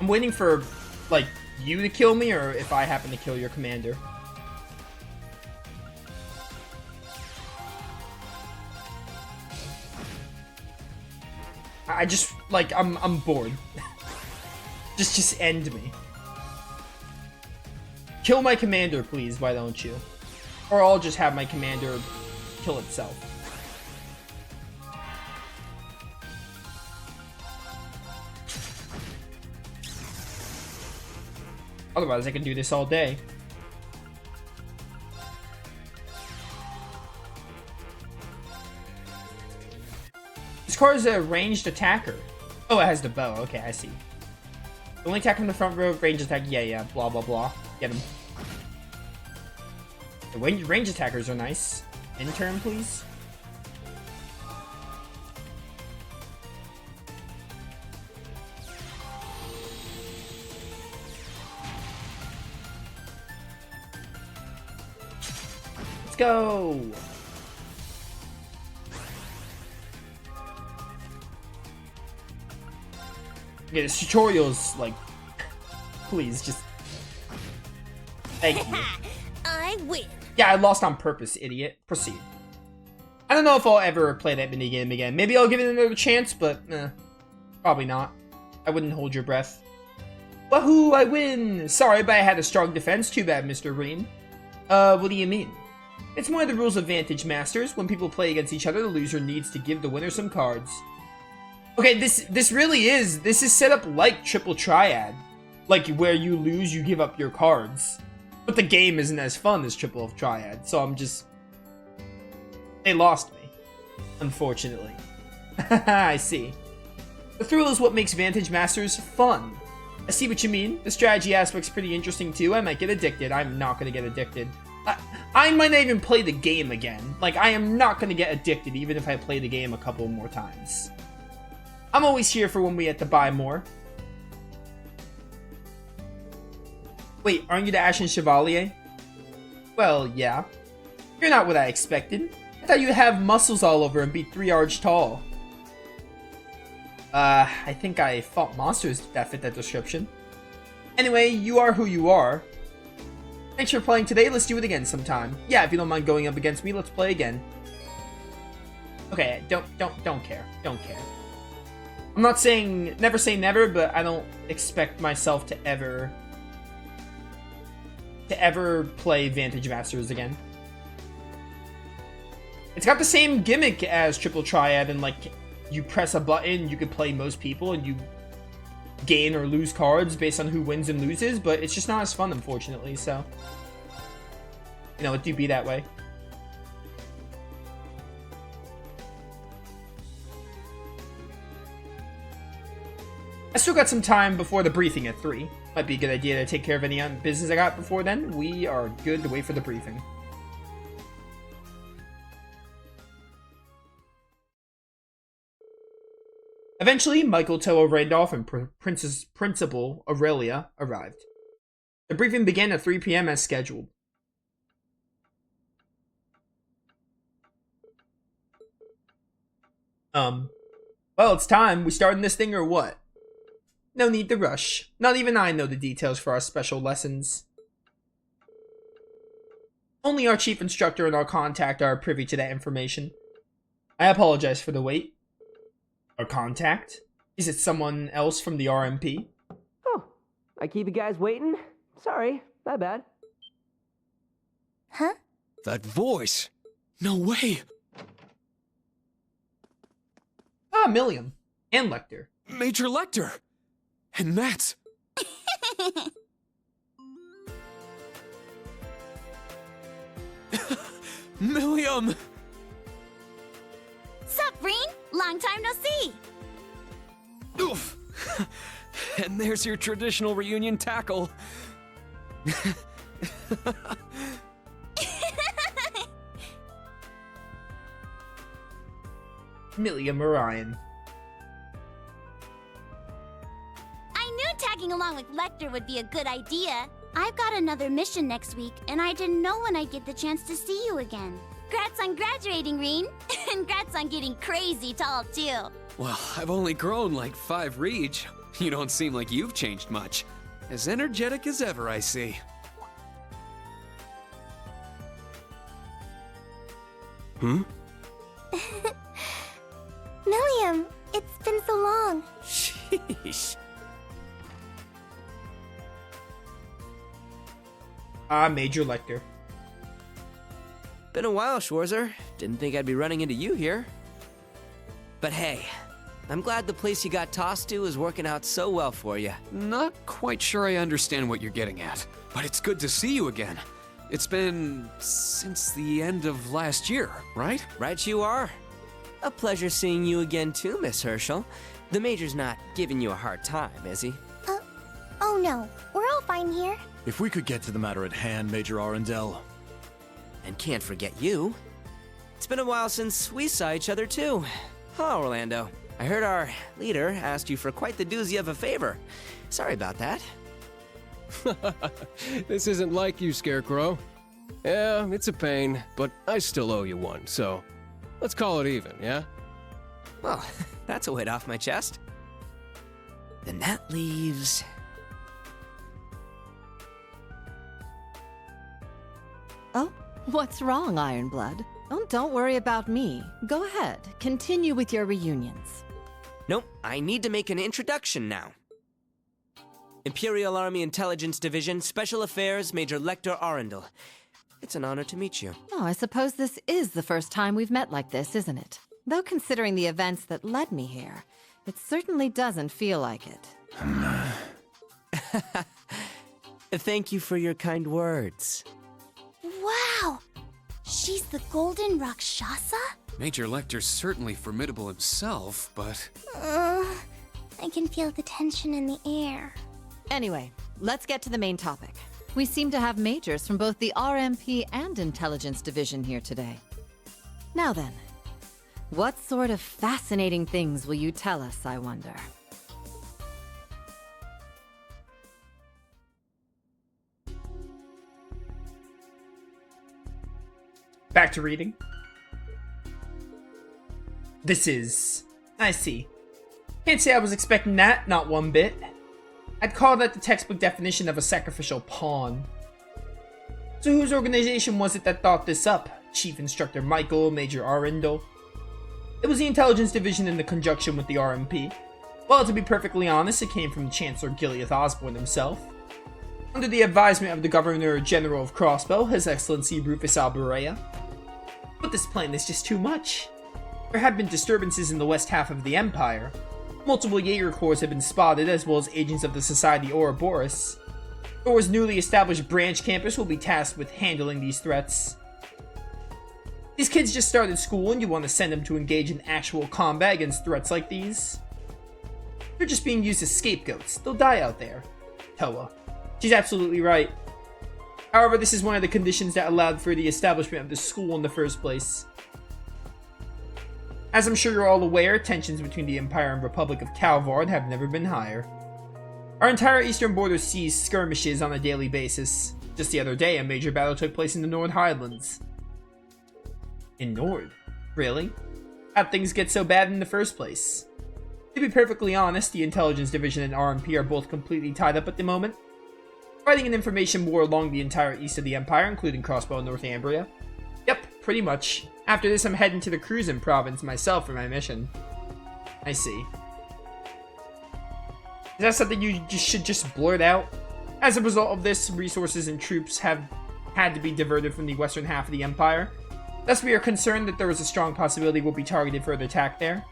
I'm waiting for, like, you to kill me, or if I happen to kill your commander. I just, like, I'm bored. just end me. Kill my commander, please, why don't you? Or I'll just have my commander kill itself. Otherwise, I can do this all day. This card is a ranged attacker. Oh, it has the bow. Okay, I see. The only attack from the front row, ranged attack. Yeah, blah, blah, blah. Get him. The range attackers are nice. In turn, please. Let's go. Yeah, this tutorial's like, please just. Thank you. I win. Yeah, I lost on purpose, idiot. Proceed. I don't know if I'll ever play that minigame again. Maybe I'll give it another chance, but probably not. I wouldn't hold your breath. Wahoo, I win! Sorry, but I had a strong defense. Too bad, Mr. Green. What do you mean? It's one of the rules of Vantage Masters. When people play against each other, the loser needs to give the winner some cards. Okay, this really is. This is set up like Triple Triad. Like, where you lose, you give up your cards. But the game isn't as fun as Triple Triad, so I'm just... They lost me. Unfortunately. I see. The thrill is what makes Vantage Masters fun. I see what you mean. The strategy aspect's pretty interesting too. I might get addicted. I'm not gonna get addicted. I might not even play the game again. Like, I am not gonna get addicted even if I play the game a couple more times. I'm always here for when we have to buy more. Wait, aren't you the Ashen Chevalier? Well, yeah. You're not what I expected. I thought you'd have muscles all over and be 3 arch tall. I think I fought monsters that fit that description. Anyway, you are who you are. Thanks for playing today. Let's do it again sometime. Yeah, if you don't mind going up against me, let's play again. Okay, don't care. Don't care. I'm not saying never say never, but I don't expect myself to ever play Vantage Masters again. It's got the same gimmick as Triple Triad, and like you press a button, you can play most people, and you gain or lose cards based on who wins and loses, but it's just not as fun, unfortunately, so you know, it do be that way. I still got some time before the briefing at 3. Might be a good idea to take care of any business I got before then. We are good to wait for the briefing. Eventually, Michael, Tello, Randolph, and Principal Aurelia arrived. The briefing began at 3 p.m. as scheduled. Well, it's time. We starting this thing or what? No need to rush. Not even I know the details for our special lessons. Only our chief instructor and our contact are privy to that information. I apologize for the wait. Our contact? Is it someone else from the RMP? Oh, I keep you guys waiting? Sorry, my bad. Huh? That voice! No way! Ah, Milliam. And Lecter. Major Lecter! And that's... Milliam! Sup, Breen? Long time no see. Oof! And there's your traditional reunion tackle. Milliam Orion. I knew tagging along with Lecter would be a good idea. I've got another mission next week, and I didn't know when I'd get the chance to see you again. Congrats on graduating, Reen. And congrats on getting crazy tall, too. Well, I've only grown like 5 reach. You don't seem like you've changed much. As energetic as ever, I see. Milliam, it's been so long. Sheesh. Major Lecter. Been a while, Schwarzer. Didn't think I'd be running into you here. But hey, I'm glad the place you got tossed to is working out so well for you. Not quite sure I understand what you're getting at, but it's good to see you again. It's been since the end of last year, right? Right you are. A pleasure seeing you again too, Miss Herschel. The Major's not giving you a hard time, is he? Oh no, we're all fine here. If we could get to the matter at hand, Major Arundel. And can't forget you. It's been a while since we saw each other too. Hello, Orlando. I heard our leader asked you for quite the doozy of a favor. Sorry about that. This isn't like you, Scarecrow. Yeah, it's a pain, but I still owe you one, so let's call it even, yeah? Well, that's a weight off my chest. Then that leaves... Oh, what's wrong, Ironblood? Oh, don't worry about me. Go ahead, continue with your reunions. Nope, I need to make an introduction now. Imperial Army Intelligence Division, Special Affairs, Major Lecter Arundel. It's an honor to meet you. Oh, I suppose this is the first time we've met like this, isn't it? Though considering the events that led me here, it certainly doesn't feel like it. Thank you for your kind words. Wow! She's the Golden Rakshasa? Major Lecter's certainly formidable himself, but... I can feel the tension in the air. Anyway, let's get to the main topic. We seem to have majors from both the RMP and Intelligence Division here today. Now then, what sort of fascinating things will you tell us, I wonder? Back to reading. This is... I see. Can't say I was expecting that, not one bit. I'd call that the textbook definition of a sacrificial pawn. So whose organization was it that thought this up? Chief Instructor Michael, Major Arundel? It was the Intelligence Division in the conjunction with the RMP. Well, to be perfectly honest, it came from Chancellor Gileath Osborne himself. Under the advisement of the Governor General of Crossbow, His Excellency Rufus Alberea. But this plan is just too much. There have been disturbances in the west half of the Empire. Multiple Jaeger Corps have been spotted, as well as agents of the Society Ouroboros. Thor's newly established branch campus will be tasked with handling these threats. These kids just started school and you want to send them to engage in actual combat against threats like these? They're just being used as scapegoats. They'll die out there. Toa. She's absolutely right. However, this is one of the conditions that allowed for the establishment of the school in the first place. As I'm sure you're all aware, tensions between the Empire and Republic of Calvard have never been higher. Our entire eastern border sees skirmishes on a daily basis. Just the other day, a major battle took place in the Nord Highlands. In Nord? Really? How'd things get so bad in the first place? To be perfectly honest, the Intelligence Division and RMP are both completely tied up at the moment. Fighting an information war along the entire east of the Empire, including Crossbow and Northumbria. Yep, pretty much. After this, I'm heading to the Cruisin province myself for my mission. I see. Is that something you should just blurt out? As a result of this, resources and troops have had to be diverted from the western half of the Empire. Thus, we are concerned that there is a strong possibility we'll be targeted for the attack there.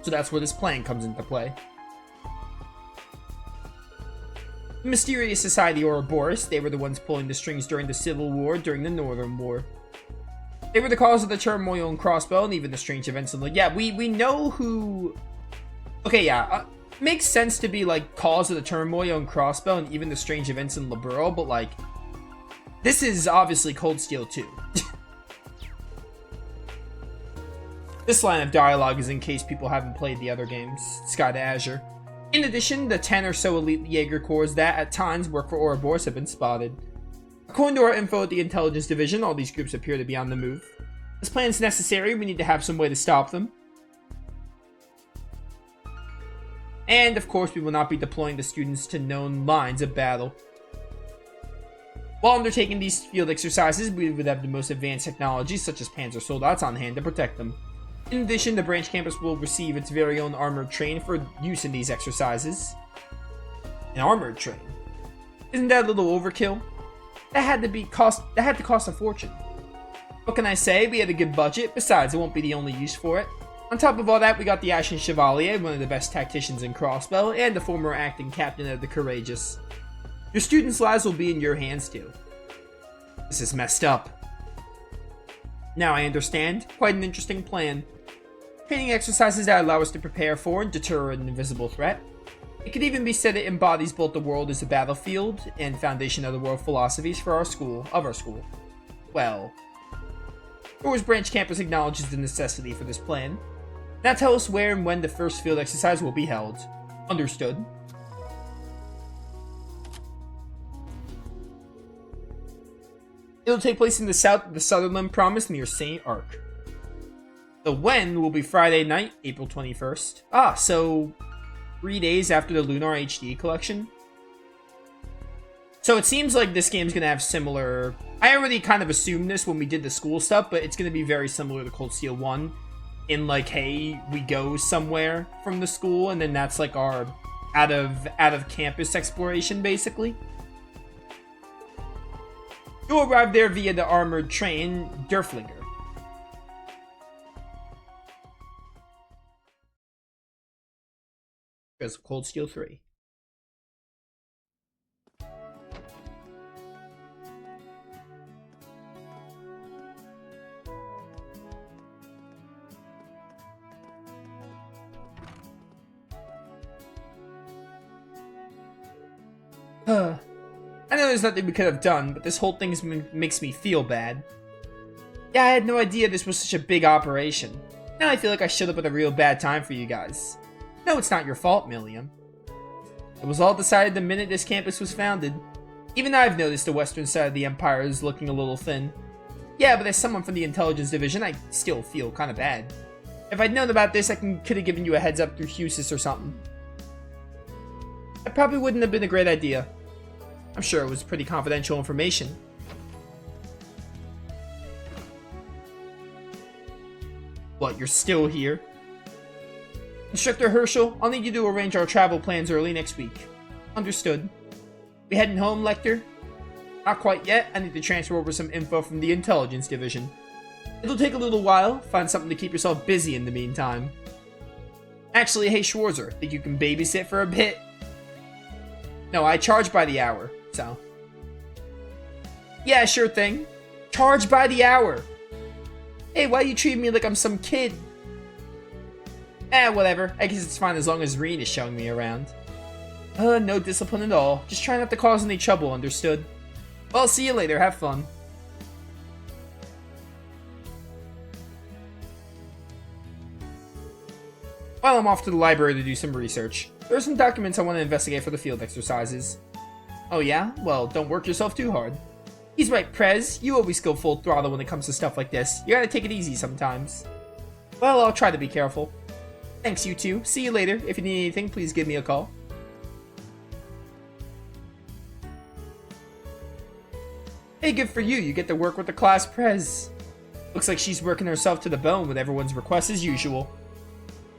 So that's where this plan comes into play. The mysterious Society Ouroboros, they were the ones pulling the strings during the Civil War during the Northern War. They were the cause of the turmoil in Crossbow and even the strange events in the... Yeah, we know who... Okay, yeah, makes sense to be, like, cause of the turmoil in Crossbow and even the strange events in Liberal, but, like, this is obviously Cold Steel 2. This line of dialogue is in case people haven't played the other games, Sky to Azure. In addition, the 10 or so elite Jaeger Corps that, at times, work for Ouroboros have been spotted. According to our info at the Intelligence Division, all these groups appear to be on the move. This plan is necessary, we need to have some way to stop them. And of course, we will not be deploying the students to known lines of battle. While undertaking these field exercises, we would have the most advanced technologies such as Panzer Soldats on hand to protect them. In addition, the branch campus will receive its very own armored train for use in these exercises. An armored train? Isn't that a little overkill? That had to cost a fortune. What can I say? We had a good budget. Besides, it won't be the only use for it. On top of all that, we got the Ashen Chevalier, one of the best tacticians in Crossbow, and the former acting captain of the Courageous. Your students' lives will be in your hands too. This is messed up. Now I understand. Quite an interesting plan. Training exercises that allow us to prepare for and deter an invisible threat. It could even be said it embodies both the world as a battlefield and foundation of the world philosophies for our school. Well, Doors Branch Campus acknowledges the necessity for this plan. Now tell us where and when the first field exercise will be held. Understood. It'll take place in the south of the Sutherland Promise near St. Arc. The when will be Friday night, April 21st. So 3 days after the Lunar HD collection. So it seems like this game's gonna have similar... I already kind of assumed this when we did the school stuff, but it's gonna be very similar to Cold Steel 1. In like, hey, we go somewhere from the school, and then that's like our out of campus exploration, basically. You'll arrive there via the armored train, Derflinger. Because of Cold Steel 3. I know there's nothing we could have done, but this whole thing makes me feel bad. Yeah, I had no idea this was such a big operation. Now I feel like I showed up at a real bad time for you guys. No, it's not your fault, Milliam. It was all decided the minute this campus was founded. Even I've noticed the western side of the Empire is looking a little thin. Yeah, but as someone from the Intelligence Division, I still feel kind of bad. If I'd known about this, I could have given you a heads up through Husis or something. That probably wouldn't have been a great idea. I'm sure it was pretty confidential information. What, you're still here? Instructor Herschel, I'll need you to arrange our travel plans early next week. Understood. We heading home, Lecter? Not quite yet. I need to transfer over some info from the Intelligence Division. It'll take a little while. Find something to keep yourself busy in the meantime. Actually, hey Schwarzer, think you can babysit for a bit? No, I charge by the hour, so... Yeah, sure thing. Charge by the hour! Hey, why you treat me like I'm some kid? Whatever. I guess it's fine as long as Reen is showing me around. No discipline at all. Just try not to cause any trouble, understood? Well, see you later. Have fun. While I'm off to the library to do some research, there are some documents I want to investigate for the field exercises. Oh yeah? Well, don't work yourself too hard. He's right, Prez. You always go full throttle when it comes to stuff like this. You gotta take it easy sometimes. Well, I'll try to be careful. Thanks, you two. See you later. If you need anything, please give me a call. Hey, good for you. You get to work with the class Prez. Looks like she's working herself to the bone with everyone's requests as usual.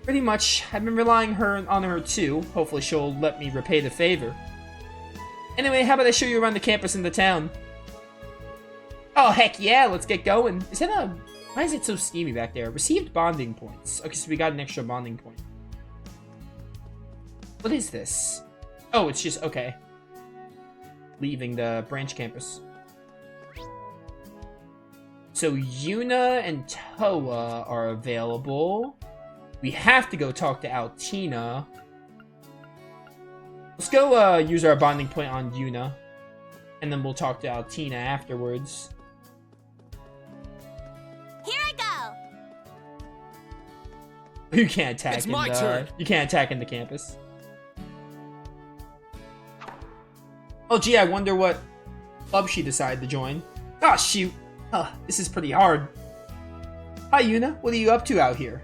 Pretty much. I've been relying on her too. Hopefully she'll let me repay the favor. Anyway, how about I show you around the campus and the town? Oh, heck yeah. Let's get going. Is that a... Why is it so steamy back there? Received bonding points. Okay, so we got an extra bonding point. What is this? Oh, it's just... Okay. Leaving the branch campus. So Yuna and Toa are available. We have to go talk to Altina. Let's go use our bonding point on Yuna. And then we'll talk to Altina afterwards. Here I go! You can't attack It's my turn. You can't attack in the campus. Oh gee, I wonder what club she decided to join. Oh shoot. This is pretty hard. Hi Yuna, what are you up to out here?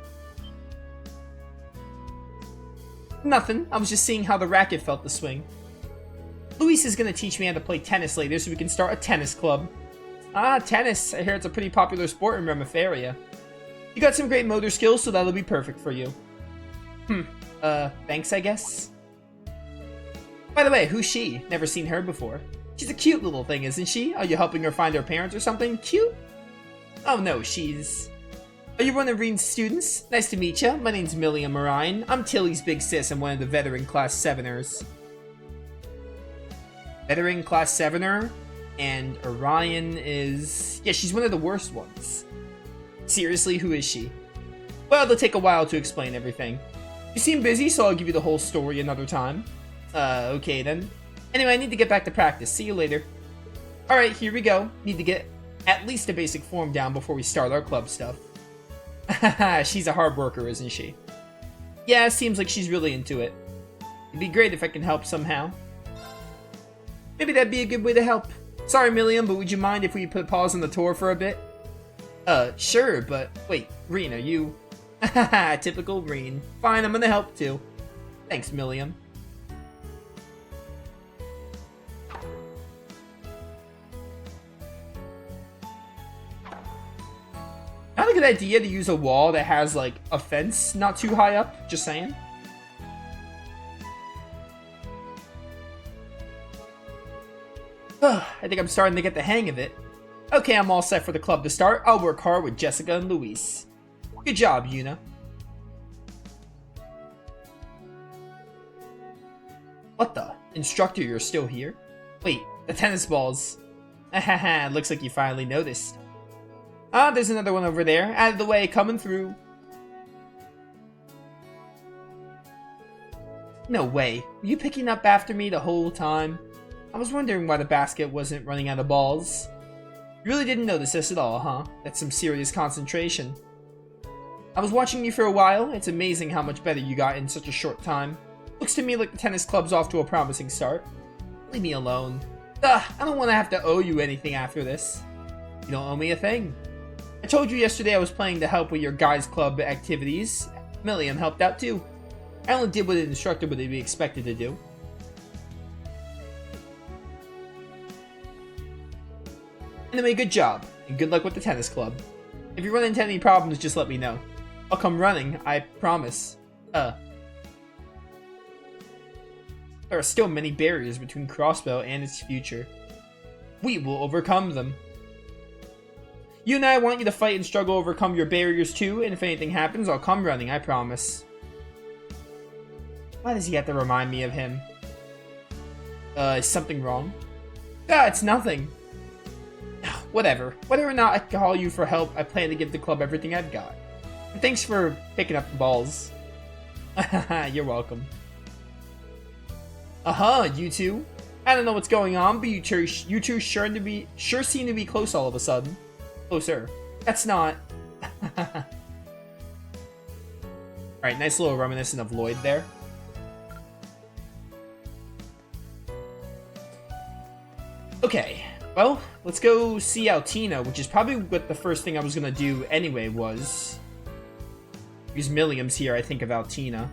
Nothing. I was just seeing how the racket felt to swing. Luis is gonna teach me how to play tennis later so we can start a tennis club. Ah, tennis. I hear it's a pretty popular sport in Remifaria. You got some great motor skills, so that'll be perfect for you. Thanks, I guess? By the way, who's she? Never seen her before. She's a cute little thing, isn't she? Are you helping her find her parents or something? Cute? Oh no, she's... Are you one of Reen's students? Nice to meet ya. My name's Milliam Marine. I'm Tilly's big sis and one of the veteran Class 7ers. Veteran Class 7er? And Orion is... Yeah, she's one of the worst ones. Seriously, who is she? Well, it'll take a while to explain everything. You seem busy, so I'll give you the whole story another time. Okay then. Anyway, I need to get back to practice. See you later. Alright, here we go. Need to get at least a basic form down before we start our club stuff. Haha, she's a hard worker, isn't she? Yeah, seems like she's really into it. It'd be great if I can help somehow. Maybe that'd be a good way to help. Sorry, Milliam, but would you mind if we put pause on the tour for a bit? Sure, but wait, Reen, are you... Haha, typical Reen. Fine, I'm gonna help too. Thanks, Milliam. Not a good idea to use a wall that has, like, a fence not too high up, just saying. I think I'm starting to get the hang of it. Okay, I'm all set for the club to start. I'll work hard with Jessica and Luis. Good job, Yuna. What the? Instructor, you're still here? Wait, the tennis balls. Haha, looks like you finally noticed. Ah, there's another one over there. Out of the way, coming through. No way. Were you picking up after me the whole time? I was wondering why the basket wasn't running out of balls. You really didn't notice this at all, huh? That's some serious concentration. I was watching you for a while. It's amazing how much better you got in such a short time. Looks to me like the tennis club's off to a promising start. Leave me alone. Ugh, I don't want to have to owe you anything after this. You don't owe me a thing. I told you yesterday I was planning to help with your guys club activities. Milliam helped out too. I only did what an instructor would be expected to do. Anyway, good job, and good luck with the tennis club. If you run into any problems, just let me know. I'll come running, I promise. There are still many barriers between Crossbow and its future. We will overcome them. You and I want you to fight and struggle to overcome your barriers too, and if anything happens, I'll come running, I promise. Why does he have to remind me of him? Is something wrong? Ah, it's nothing. Whatever. Whether or not I call you for help, I plan to give the club everything I've got. And thanks for picking up the balls. You're welcome. You two. I don't know what's going on, but you two sure seem to be close all of a sudden. Closer. That's not... Alright, nice little reminiscent of Lloyd there. Okay, well, let's go see Altina, which is probably what the first thing I was gonna do anyway was... Because Milliam's here, I think of Altina.